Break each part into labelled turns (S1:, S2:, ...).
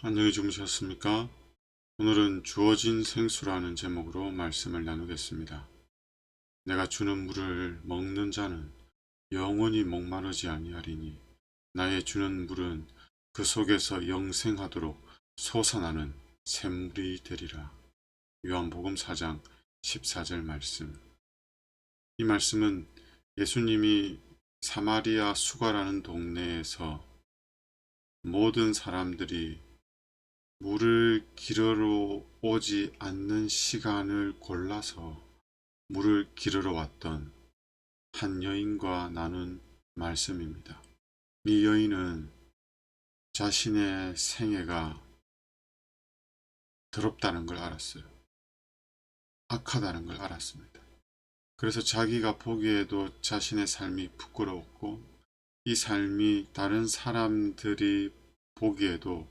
S1: 안녕히 주무셨습니까? 오늘은 주어진 생수라는 제목으로 말씀을 나누겠습니다. 내가 주는 물을 먹는 자는 영원히 목마르지 아니하리니 나의 주는 물은 그 속에서 영생하도록 솟아나는 샘물이 되리라. 요한복음 4장 14절 말씀. 이 말씀은 예수님이 사마리아 수가라는 동네에서 모든 사람들이 물을 기르러 오지 않는 시간을 골라서 물을 기르러 왔던 한 여인과 나눈 말씀입니다. 이 여인은 자신의 생애가 더럽다는 걸 알았어요. 악하다는 걸 알았습니다. 그래서 자기가 보기에도 자신의 삶이 부끄러웠고 이 삶이 다른 사람들이 보기에도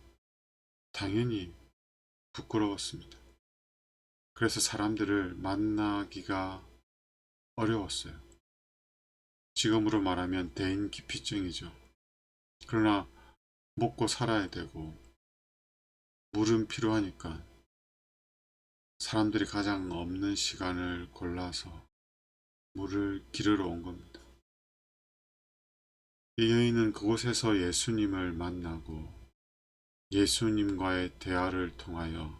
S1: 당연히 부끄러웠습니다. 그래서 사람들을 만나기가 어려웠어요. 지금으로 말하면 대인기피증이죠. 그러나 먹고 살아야 되고 물은 필요하니까 사람들이 가장 없는 시간을 골라서 물을 기르러 온 겁니다. 이 여인은 그곳에서 예수님을 만나고 예수님과의 대화를 통하여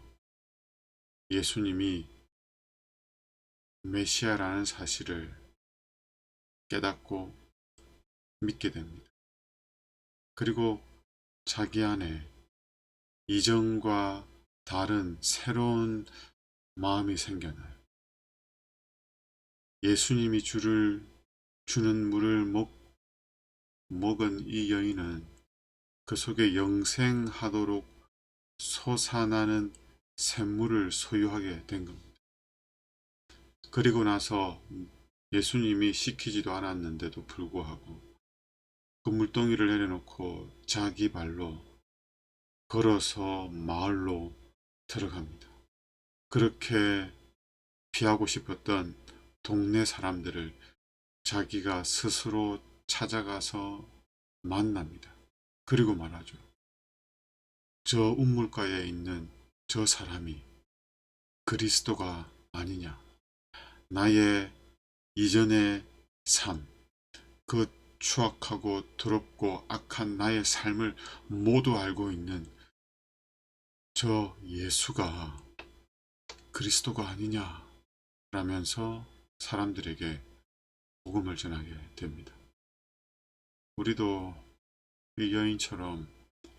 S1: 예수님이 메시아라는 사실을 깨닫고 믿게 됩니다. 그리고 자기 안에 이전과 다른 새로운 마음이 생겨나요. 예수님이 주는 물을 먹은 이 여인은 그 속에 영생하도록 솟아나는 샘물을 소유하게 된 겁니다. 그리고 나서 예수님이 시키지도 않았는데도 불구하고 그 물동이를 내려놓고 자기 발로 걸어서 마을로 들어갑니다. 그렇게 피하고 싶었던 동네 사람들을 자기가 스스로 찾아가서 만납니다. 그리고 말하죠. 저 우물가에 있는 저 사람이 그리스도가 아니냐. 나의 이전의 삶, 그 추악하고 더럽고 악한 나의 삶을 모두 알고 있는 저 예수가 그리스도가 아니냐 라면서 사람들에게 복음을 전하게 됩니다. 우리도 이 여인처럼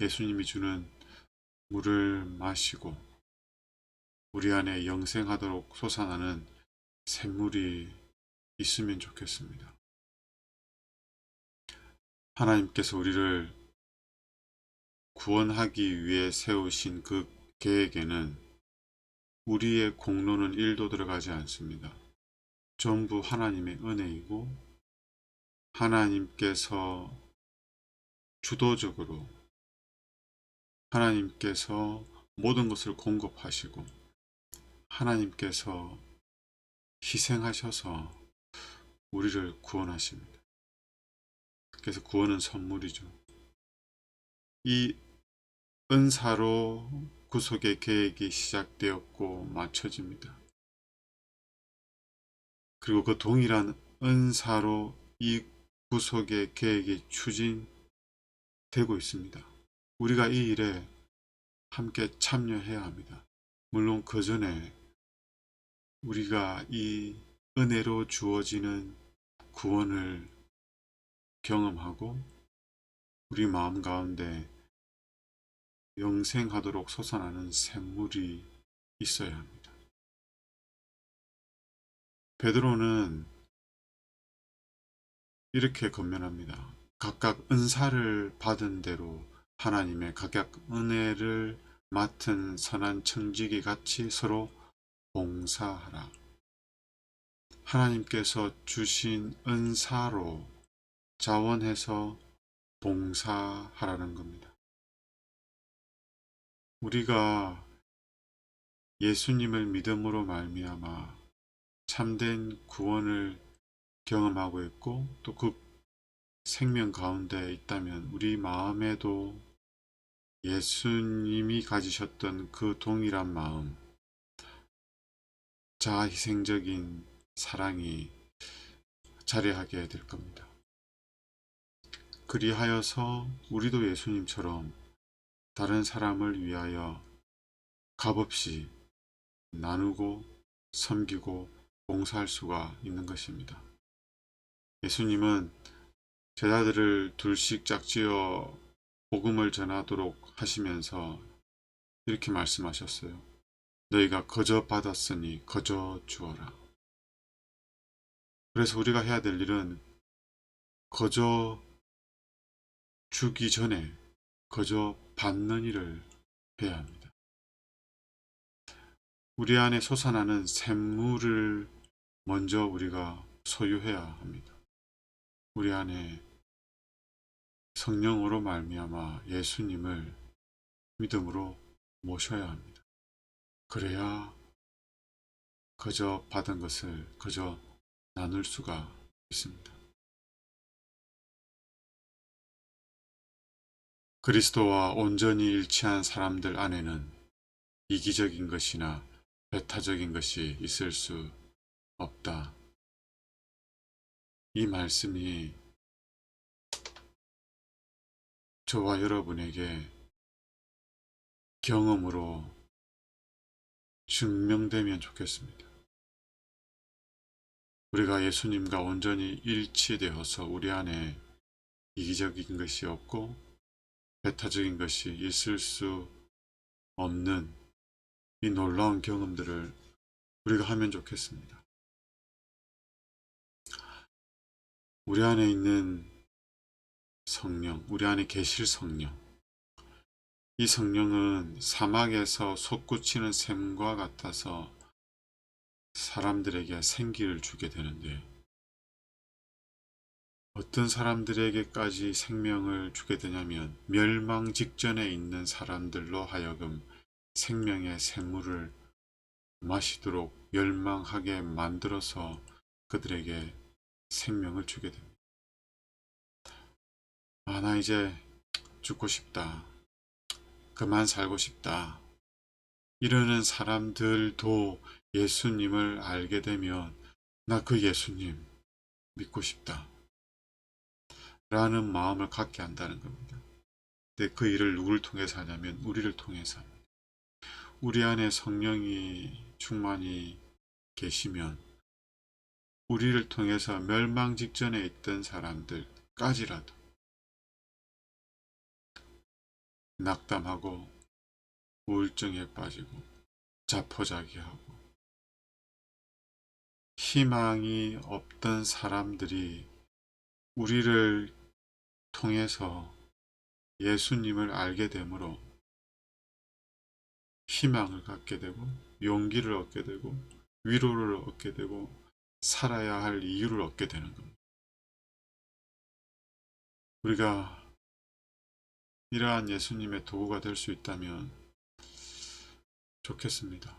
S1: 예수님이 주는 물을 마시고 우리 안에 영생하도록 솟아나는 샘물이 있으면 좋겠습니다. 하나님께서 우리를 구원하기 위해 세우신 그 계획에는 우리의 공로는 1도 들어가지 않습니다. 전부 하나님의 은혜이고 하나님께서 주도적으로 하나님께서 모든 것을 공급하시고 하나님께서 희생하셔서 우리를 구원하십니다. 그래서 구원은 선물이죠. 이 은사로 구속의 계획이 시작되었고 마쳐집니다. 그리고 그 동일한 은사로 이 구속의 계획이 추진되고 있습니다. 우리가 이 일에 함께 참여해야 합니다. 물론 그 전에 우리가 이 은혜로 주어지는 구원을 경험하고 우리 마음 가운데 영생하도록 솟아나는 샘물이 있어야 합니다. 베드로는 이렇게 권면합니다. 각각 은사를 받은 대로 하나님의 각각 은혜를 맡은 선한 청지기 같이 서로 봉사하라. 하나님께서 주신 은사로 자원해서 봉사하라는 겁니다. 우리가 예수님을 믿음으로 말미암아 참된 구원을 경험하고 있고 또 그 생명 가운데 있다면 우리 마음에도 예수님이 가지셨던 그 동일한 마음, 자아희생적인 사랑이 자리하게 될 겁니다. 그리하여서 우리도 예수님처럼 다른 사람을 위하여 값없이 나누고 섬기고 봉사할 수가 있는 것입니다. 예수님은 제자들을 둘씩 짝지어 복음을 전하도록 하시면서 이렇게 말씀하셨어요. 너희가 거저 받았으니 거저 주어라. 그래서 우리가 해야 될 일은 거저 주기 전에 거저 받는 일을 해야 합니다. 우리 안에 솟아나는 샘물을 먼저 우리가 소유해야 합니다. 우리 안에 성령으로 말미암아 예수님을 믿음으로 모셔야 합니다. 그래야 거저 받은 것을 거저 나눌 수가 있습니다. 그리스도와 온전히 일치한 사람들 안에는 이기적인 것이나 배타적인 것이 있을 수 없다. 이 말씀이 저와 여러분에게 경험으로 증명되면 좋겠습니다. 우리가 예수님과 온전히 일치되어서 우리 안에 이기적인 것이 없고 배타적인 것이 있을 수 없는 이 놀라운 경험들을 우리가 하면 좋겠습니다. 우리 안에 있는 성령, 우리 안에 계실 성령, 이 성령은 사막에서 솟구치는 샘과 같아서 사람들에게 생기를 주게 되는데, 어떤 사람들에게까지 생명을 주게 되냐면 멸망 직전에 있는 사람들로 하여금 생명의 샘물을 마시도록 멸망하게 만들어서 그들에게 생명을 주게 됩니다. 아, 나 이제 죽고 싶다. 그만 살고 싶다. 이러는 사람들도 예수님을 알게 되면 나 그 예수님 믿고 싶다. 라는 마음을 갖게 한다는 겁니다. 근데 그 일을 누구를 통해서 하냐면 우리를 통해서 합니다. 우리 안에 성령이 충만히 계시면 우리를 통해서 멸망 직전에 있던 사람들까지라도 낙담하고 우울증에 빠지고 자포자기하고 희망이 없던 사람들이 우리를 통해서 예수님을 알게 되므로 희망을 갖게 되고 용기를 얻게 되고 위로를 얻게 되고 살아야 할 이유를 얻게 되는 겁니다. 우리가 이러한 예수님의 도구가 될 수 있다면 좋겠습니다.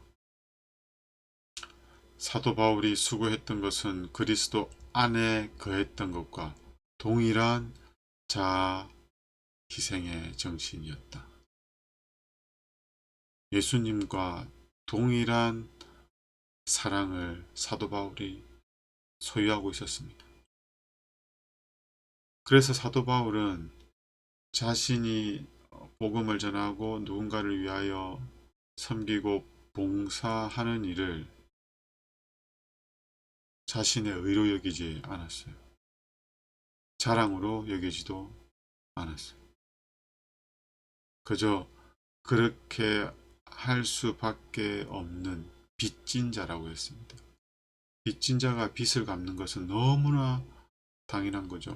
S1: 사도 바울이 수고했던 것은 그리스도 안에 거했던 것과 동일한 자아 희생의 정신이었다. 예수님과 동일한 사랑을 사도 바울이 소유하고 있었습니다. 그래서 사도 바울은 자신이 복음을 전하고 누군가를 위하여 섬기고 봉사하는 일을 자신의 의로 여기지 않았어요. 자랑으로 여기지도 않았어요. 그저 그렇게 할 수밖에 없는 빚진 자라고 했습니다. 빚진 자가 빚을 갚는 것은 너무나 당연한 거죠.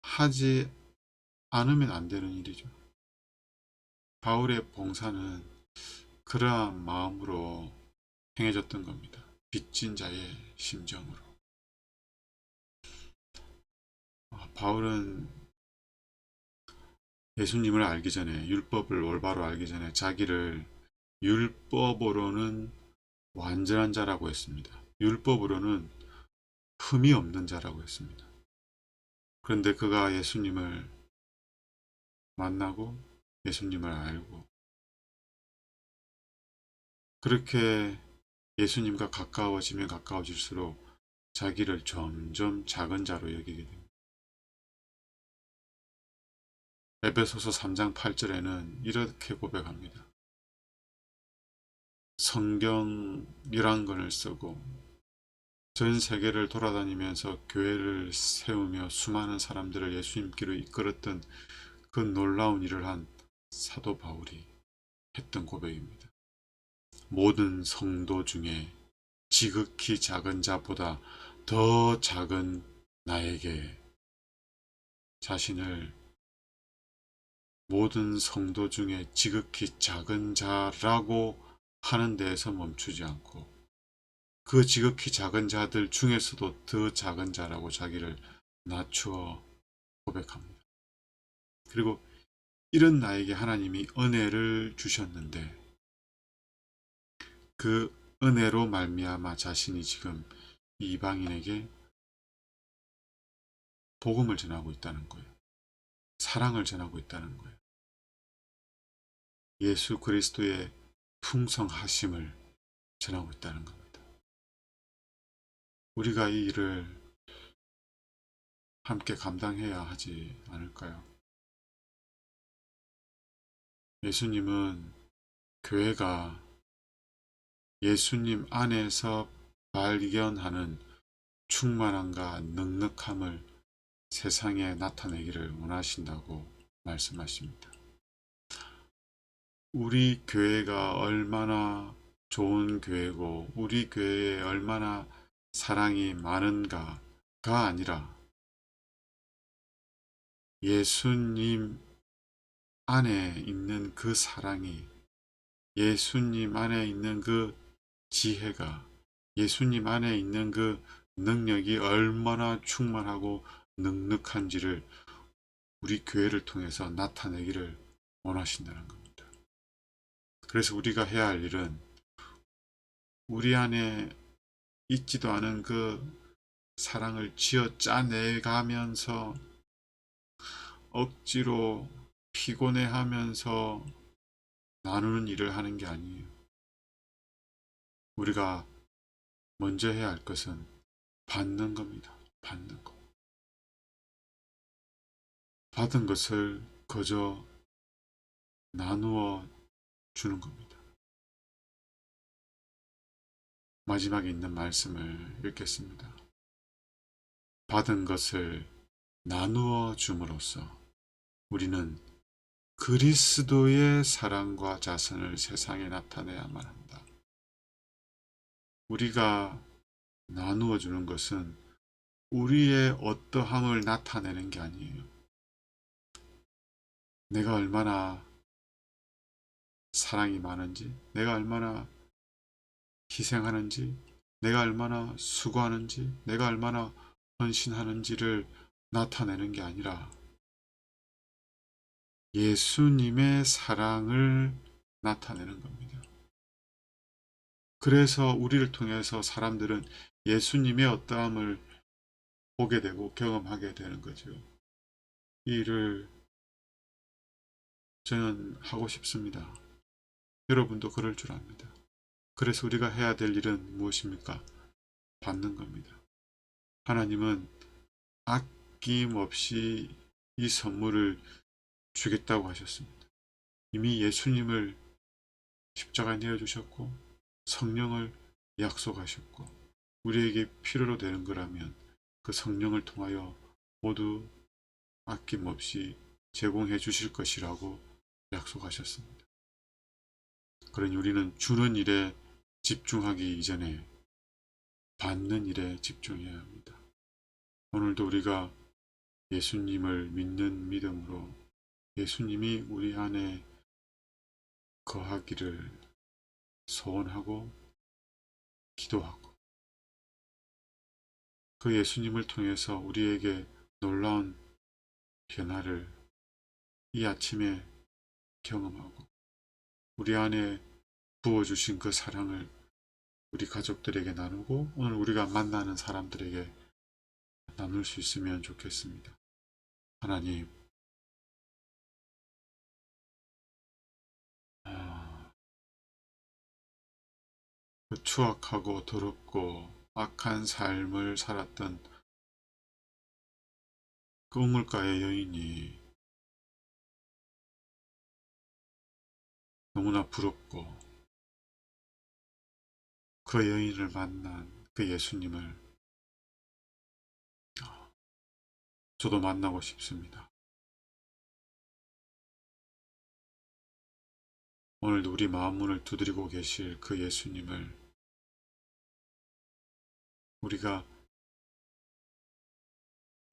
S1: 하지 않으면 안 되는 일이죠. 바울의 봉사는 그러한 마음으로 행해졌던 겁니다. 빚진 자의 심정으로. 바울은 예수님을 알기 전에, 율법을 올바로 알기 전에 자기를 율법으로는 완전한 자라고 했습니다. 율법으로는 흠이 없는 자라고 했습니다. 그런데 그가 예수님을 만나고 예수님을 알고 그렇게 예수님과 가까워지면 가까워질수록 자기를 점점 작은 자로 여기게 됩니다. 에베소서 3장 8절에는 이렇게 고백합니다. 성경 11권을 쓰고 전 세계를 돌아다니면서 교회를 세우며 수많은 사람들을 예수님께로 이끌었던 그 놀라운 일을 한 사도 바울이 했던 고백입니다. 모든 성도 중에 지극히 작은 자보다 더 작은 나에게 자신을 모든 성도 중에 지극히 작은 자라고 하는 데에서 멈추지 않고 그 지극히 작은 자들 중에서도 더 작은 자라고 자기를 낮추어 고백합니다. 그리고 이런 나에게 하나님이 은혜를 주셨는데 그 은혜로 말미암아 자신이 지금 이방인에게 복음을 전하고 있다는 거예요. 사랑을 전하고 있다는 거예요. 예수 그리스도의 풍성하심을 전하고 있다는 겁니다. 우리가 이 일을 함께 감당해야 하지 않을까요? 예수님은 교회가 예수님 안에서 발견하는 충만함과 넉넉함을 세상에 나타내기를 원하신다고 말씀하십니다. 우리 교회가 얼마나 좋은 교회고 우리 교회에 얼마나 사랑이 많은가가 아니라 예수님 안에 있는 그 사랑이 예수님 안에 있는 그 지혜가 예수님 안에 있는 그 능력이 얼마나 충만하고 넉넉한지를 우리 교회를 통해서 나타내기를 원하신다는 겁니다. 그래서 우리가 해야 할 일은 우리 안에 있지도 않은 그 사랑을 쥐어 짜내가면서 억지로 피곤해하면서 나누는 일을 하는 게 아니에요. 우리가 먼저 해야 할 것은 받는 겁니다. 받는 것. 받은 것을 거저 나누어 주는 겁니다. 마지막에 있는 말씀을 읽겠습니다. 받은 것을 나누어 줌으로써 우리는 그리스도의 사랑과 자선을 세상에 나타내야만 한다. 우리가 나누어 주는 것은 우리의 어떠함을 나타내는 게 아니에요. 내가 얼마나 사랑이 많은지, 내가 얼마나 희생하는지, 내가 얼마나 수고하는지, 내가 얼마나 헌신하는지를 나타내는 게 아니라 예수님의 사랑을 나타내는 겁니다. 그래서 우리를 통해서 사람들은 예수님의 어떠함을 보게 되고 경험하게 되는 거죠. 이 일을 저는 하고 싶습니다. 여러분도 그럴 줄 압니다. 그래서 우리가 해야 될 일은 무엇입니까? 받는 겁니다. 하나님은 아낌없이 이 선물을 주겠다고 하셨습니다. 이미 예수님을 십자가에 내어주셨고 성령을 약속하셨고 우리에게 필요로 되는 거라면 그 성령을 통하여 모두 아낌없이 제공해 주실 것이라고 약속하셨습니다. 그러니 우리는 주는 일에 집중하기 이전에 받는 일에 집중해야 합니다. 오늘도 우리가 예수님을 믿는 믿음으로 예수님이 우리 안에 거하기를 소원하고 기도하고 그 예수님을 통해서 우리에게 놀라운 변화를 이 아침에 경험하고 우리 안에 부어주신 그 사랑을 우리 가족들에게 나누고 오늘 우리가 만나는 사람들에게 나눌 수 있으면 좋겠습니다. 하나님, 그 추악하고 더럽고 악한 삶을 살았던 그 우물가의 여인이 너무나 부럽고 그 여인을 만난 그 예수님을 저도 만나고 싶습니다. 오늘도 우리 마음문을 두드리고 계실 그 예수님을 우리가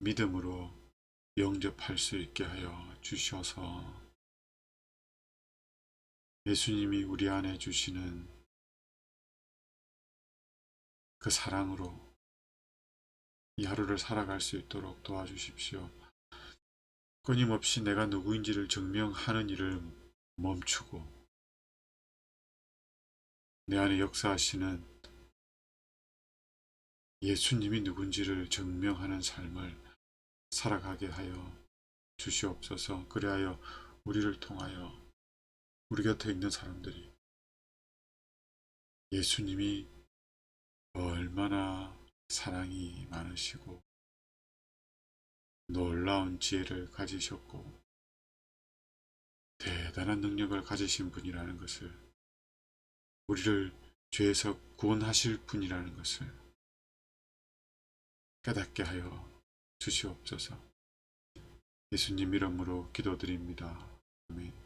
S1: 믿음으로 영접할 수 있게 하여 주셔서 예수님이 우리 안에 주시는 그 사랑으로 이 하루를 살아갈 수 있도록 도와주십시오. 끊임없이 내가 누구인지를 증명하는 일을 멈추고 내 안에 역사하시는 예수님이 누군지를 증명하는 삶을 살아가게 하여 주시옵소서. 그리하여 우리를 통하여 우리 곁에 있는 사람들이 예수님이 얼마나 사랑이 많으시고 놀라운 지혜를 가지셨고 대단한 능력을 가지신 분이라는 것을, 우리를 죄에서 구원하실 분이라는 것을 깨닫게 하여 주시옵소서. 예수님 이름으로 기도드립니다. 아멘.